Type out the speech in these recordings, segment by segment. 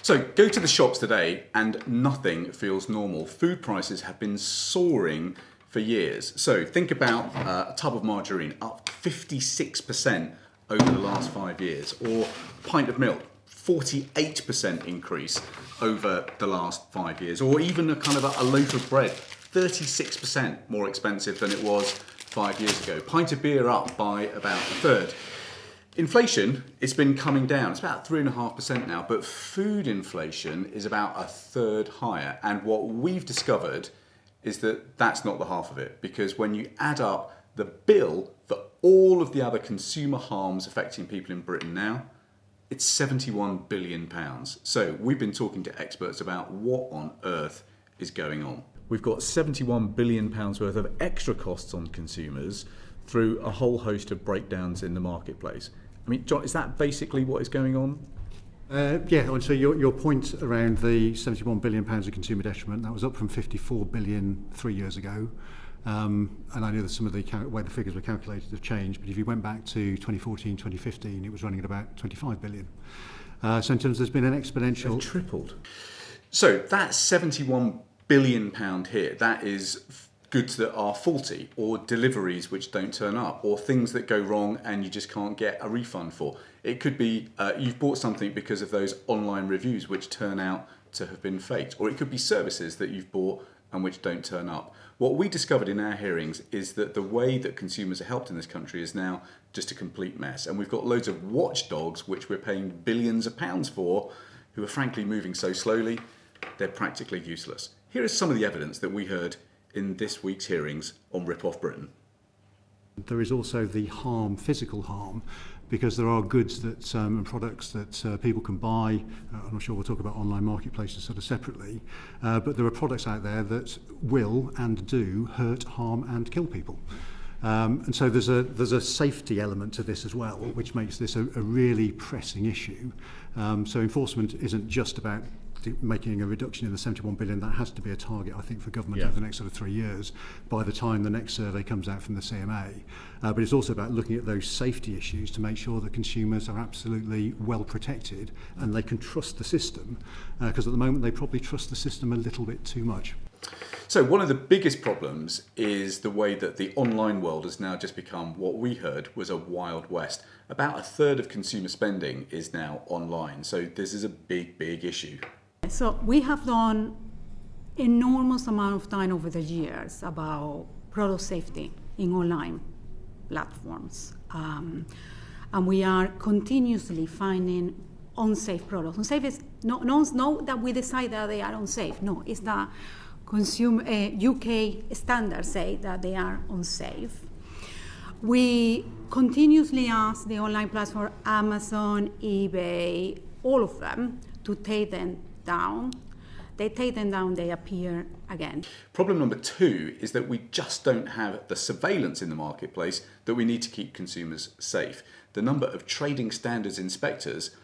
So go to the shops today and nothing feels normal. Food prices have been soaring for years. So think about a tub of margarine up 56% over the last 5 years, or a pint of milk, 48% increase over the last 5 years, or even a loaf of bread, 36% more expensive than it was 5 years ago. Pint of beer up by about a third. Inflation, it's been coming down. It's about 3.5% now, but food inflation is about a third higher. And what we've discovered is that that's not the half of it, because when you add up the bill for all of the other consumer harms affecting people in Britain now, it's £71 billion. So we've been talking to experts about what on earth is going on. We've got £71 billion worth of extra costs on consumers through a whole host of breakdowns in the marketplace. I mean, John, is that basically what is going on? Yeah, and so your point around the £71 billion of consumer detriment, that was up from 54 billion 3 years ago. And I know that some of the way the figures were calculated have changed, but if you went back to 2014, 2015, it was running at about 25 billion. So in terms, there's been an exponential... They've tripled. So that £71 billion hit, that is goods that are faulty, or deliveries which don't turn up, or things that go wrong and you just can't get a refund for. It could be you've bought something because of those online reviews which turn out to have been faked, or it could be services that you've bought and which don't turn up. What we discovered in our hearings is that the way that consumers are helped in this country is now just a complete mess. And we've got loads of watchdogs which we're paying billions of pounds for, who are frankly moving so slowly, they're practically useless. Here is some of the evidence that we heard in this week's hearings on Ripoff Britain. There is also the harm, physical harm, because there are goods that and products that people can buy. I'm sure we'll talk about online marketplaces sort of separately, but there are products out there that will and do hurt, harm and kill people. And so there's a safety element to this as well, which makes this a really pressing issue. So enforcement isn't just about making a reduction in the 71 billion. That has to be a target, I think, for government over the next sort of 3 years by the time the next survey comes out from the CMA. But it's also about looking at those safety issues to make sure that consumers are absolutely well protected and they can trust the system, because at the moment they probably trust the system a little bit too much. So one of the biggest problems is the way that the online world has now just become what we heard was a Wild West. About a third of consumer spending is now online. So this is a big, big issue. So we have done enormous amount of time over the years about product safety in online platforms. And we are continuously finding unsafe products. Unsafe is not that we decide that they are unsafe. No, it's that UK standards say that they are unsafe. We continuously ask the online platform, Amazon, eBay, all of them, to take them down. They take them down, they appear again. Problem number 2 is that we just don't have the surveillance in the marketplace that we need to keep consumers safe. The number of trading standards inspectors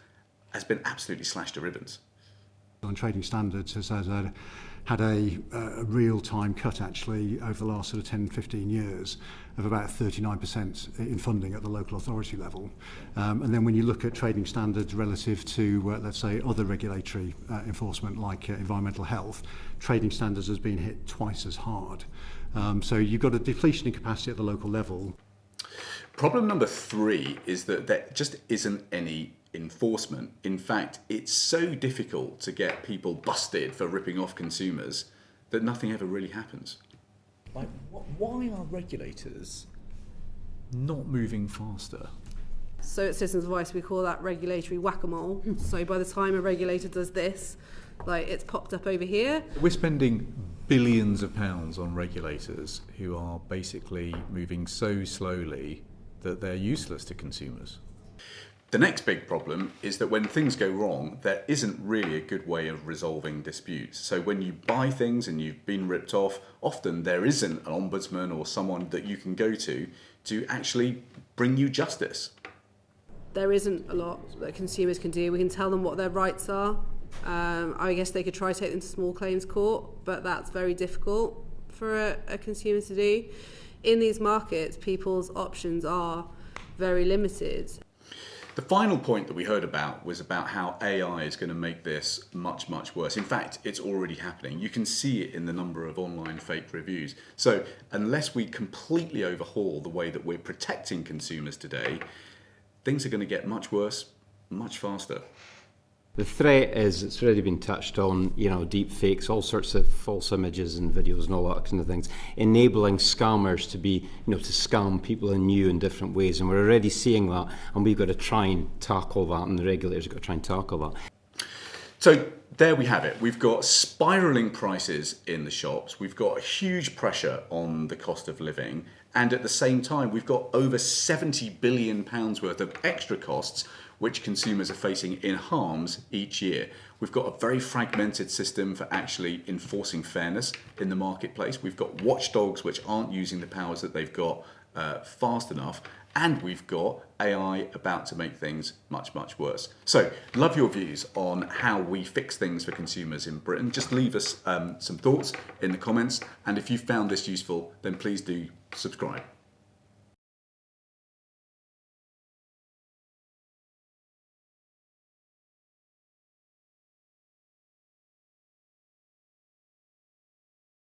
has been absolutely slashed to ribbons. On trading standards has had a real-time cut actually over the last sort of 10-15 years of about 39% in funding at the local authority level. And then when you look at trading standards relative to, let's say, other regulatory enforcement like environmental health, trading standards has been hit twice as hard. So you've got a depletion in capacity at the local level. Problem number 3 is that there just isn't any enforcement. In fact, it's so difficult to get people busted for ripping off consumers that nothing ever really happens. Like, why are regulators not moving faster? So at Citizens Voice we call that regulatory whack-a-mole. So by the time a regulator does this, like, it's popped up over here. We're spending billions of pounds on regulators who are basically moving so slowly that they're useless to consumers. The next big problem is that when things go wrong, there isn't really a good way of resolving disputes. So when you buy things and you've been ripped off, often there isn't an ombudsman or someone that you can go to actually bring you justice. There isn't a lot that consumers can do. We can tell them what their rights are. I guess they could try to take them to small claims court, but that's very difficult for a consumer to do. In these markets, people's options are very limited. The final point that we heard about was about how AI is going to make this much, much worse. In fact, it's already happening. You can see it in the number of online fake reviews. So unless we completely overhaul the way that we're protecting consumers today, things are going to get much worse, much faster. The threat is, it's already been touched on, deep fakes, all sorts of false images and videos and all that kind of things, enabling scammers to be, to scam people in new and different ways. And we're already seeing that, and we've got to try and tackle that, and the regulators have got to try and tackle that. So there we have it. We've got spiralling prices in the shops. We've got huge pressure on the cost of living. And at the same time, we've got over £70 billion worth of extra costs which consumers are facing in harms each year. We've got a very fragmented system for actually enforcing fairness in the marketplace. We've got watchdogs which aren't using the powers that they've got fast enough. And we've got AI about to make things much, much worse. So, love your views on how we fix things for consumers in Britain. Just leave us some thoughts in the comments. And if you found this useful, then please do subscribe.